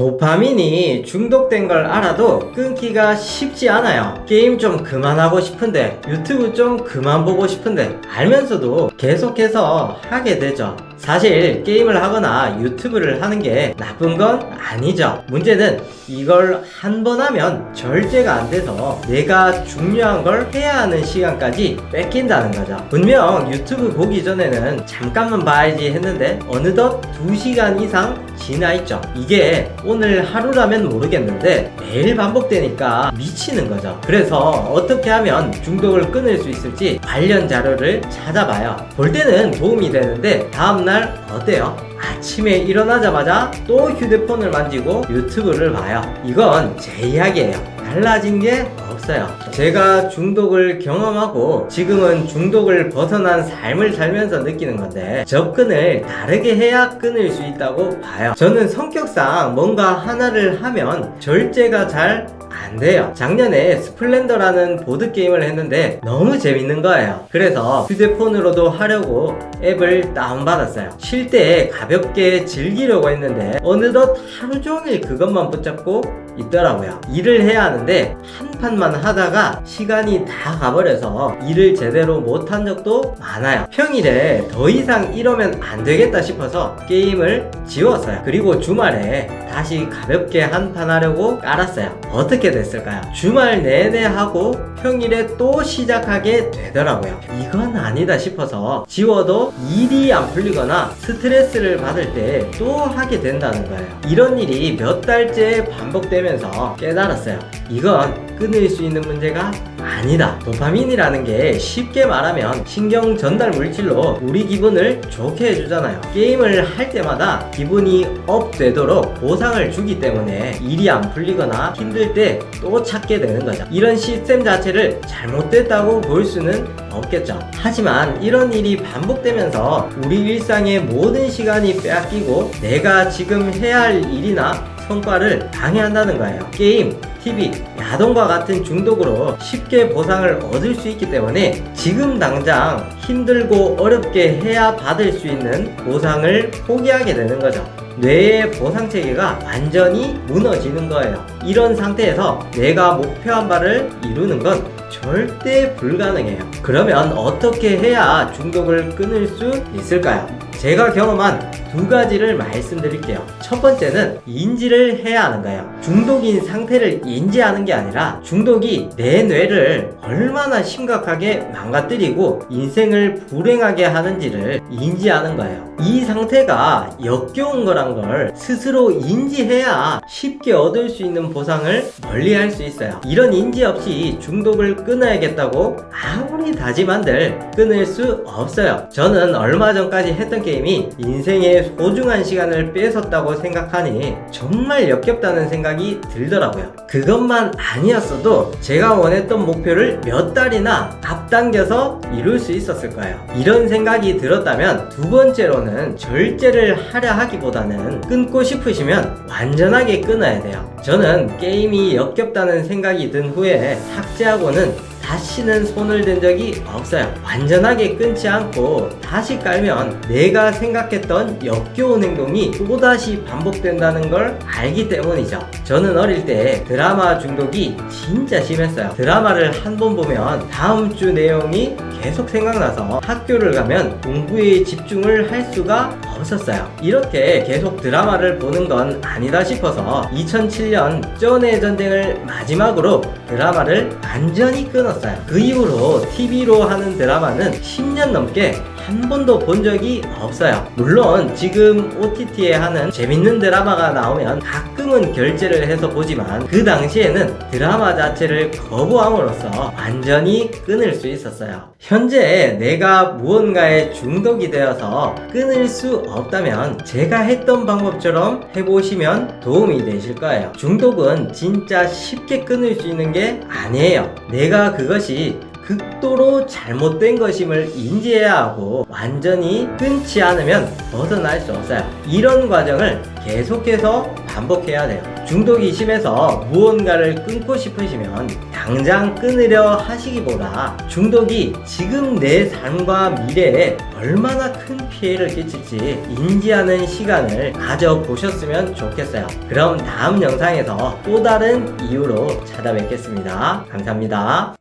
도파민이 중독된 걸 알아도 끊기가 쉽지 않아요. 게임 좀 그만하고 싶은데, 유튜브 좀 그만 보고 싶은데, 알면서도 계속해서 하게 되죠. 사실 게임을 하거나 유튜브를 하는 게 나쁜 건 아니죠. 문제는 이걸 한 번 하면 절제가 안 돼서 내가 중요한 걸 해야 하는 시간까지 뺏긴다는 거죠. 분명 유튜브 보기 전에는 잠깐만 봐야지 했는데 어느덧 2시간 이상 지나 있죠. 이게 오늘 하루라면 모르겠는데 매일 반복되니까 미치는 거죠. 그래서 어떻게 하면 중독을 끊을 수 있을지 관련 자료를 찾아봐요. 볼 때는 도움이 되는데 다음날 어때요? 아침에 일어나자마자 또 휴대폰을 만지고 유튜브를 봐요. 이건 제 이야기예요. 달라진 게 없어요. 제가 중독을 경험하고 지금은 중독을 벗어난 삶을 살면서 느끼는 건데, 접근을 다르게 해야 끊을 수 있다고 봐요. 저는 성격상 뭔가 하나를 하면 절제가 잘 안 돼요. 작년에 스플렌더라는 보드게임을 했는데 너무 재밌는 거예요. 그래서 휴대폰으로도 하려고 앱을 다운받았어요. 쉴 때 가볍게 즐기려고 했는데 어느덧 하루 종일 그것만 붙잡고 있더라고요. 일을 해야 하는데 한 판만 하다가 시간이 다 가버려서 일을 제대로 못한 적도 많아요. 평일에 더 이상 이러면 안 되겠다 싶어서 게임을 지웠어요. 그리고 주말에 다시 가볍게 한 판 하려고 깔았어요. 어떻게 됐을까요? 주말 내내 하고 평일에 또 시작하게 되더라고요. 이건 아니다 싶어서 지워도 일이 안 풀리거나 스트레스를 받을 때 또 하게 된다는 거예요. 이런 일이 몇 달째 반복되면서 깨달았어요. 이건 끊을 수 있는 문제가 아니다. 도파민이라는 게 쉽게 말하면 신경 전달 물질로 우리 기분을 좋게 해주잖아요. 게임을 할 때마다 기분이 업 되도록 보상을 주기 때문에 일이 안 풀리거나 힘들 때 또 찾게 되는 거죠. 이런 시스템 자체를 잘못됐다고 볼 수는 없겠죠. 하지만 이런 일이 반복되면서 우리 일상의 모든 시간이 빼앗기고 내가 지금 해야 할 일이나 성과를 방해한다는 거예요. 게임, TV, 야동과 같은 중독으로 쉽게 보상을 얻을 수 있기 때문에 지금 당장 힘들고 어렵게 해야 받을 수 있는 보상을 포기하게 되는 거죠. 뇌의 보상 체계가 완전히 무너지는 거예요. 이런 상태에서 내가 목표한 바를 이루는 건 절대 불가능해요. 그러면 어떻게 해야 중독을 끊을 수 있을까요? 제가 경험한 2가지를 말씀드릴게요. 첫 번째는 인지를 해야 하는 거예요. 중독인 상태를 인지하는 게 아니라 중독이 내 뇌를 얼마나 심각하게 망가뜨리고 인생을 불행하게 하는지를 인지하는 거예요. 이 상태가 역겨운 거란 걸 스스로 인지해야 쉽게 얻을 수 있는 보상을 멀리할 수 있어요. 이런 인지 없이 중독을 끊어야겠다고 아무리 다짐한들 끊을 수 없어요. 저는 얼마 전까지 했던 게임이 인생의 소중한 시간을 뺏었다고 생각하니 정말 역겹다는 생각이 들더라고요. 그것만 아니었어도 제가 원했던 목표를 몇 달이나 앞당겨서 이룰 수 있었을 거예요. 이런 생각이 들었다면 두 번째로는 절제를 하려 하기보다는 끊고 싶으시면 완전하게 끊어야 돼요. 저는 게임이 역겹다는 생각이 든 후에 삭제하고는 다시는 손을 댄 적이 없어요. 완전하게 끊지 않고 다시 깔면 내가 생각했던 역겨운 행동이 또다시 반복된다는 걸 알기 때문이죠. 저는 어릴 때 드라마 중독이 진짜 심했어요. 드라마를 한 번 보면 다음 주 내용이 계속 생각나서 학교를 가면 공부에 집중을 할 수가 없었어요. 이렇게 계속 드라마를 보는 건 아니다 싶어서 2007년 쩐의 전쟁을 마지막으로 드라마를 완전히 끊었어요. 그 이후로 TV로 하는 드라마는 10년 넘게 한 번도 본 적이 없어요. 물론 지금 OTT에 하는 재밌는 드라마가 나오면 가끔은 결제를 해서 보지만 그 당시에는 드라마 자체를 거부함으로써 완전히 끊을 수 있었어요. 현재 내가 무언가에 중독이 되어서 끊을 수 없다면 제가 했던 방법처럼 해보시면 도움이 되실 거예요. 중독은 진짜 쉽게 끊을 수 있는 게 아니에요. 내가 그것이 극도로 잘못된 것임을 인지해야 하고 완전히 끊지 않으면 벗어날 수 없어요. 이런 과정을 계속해서 반복해야 돼요. 중독이 심해서 무언가를 끊고 싶으시면 당장 끊으려 하시기보다 중독이 지금 내 삶과 미래에 얼마나 큰 피해를 끼칠지 인지하는 시간을 가져보셨으면 좋겠어요. 그럼 다음 영상에서 또 다른 이유로 찾아뵙겠습니다. 감사합니다.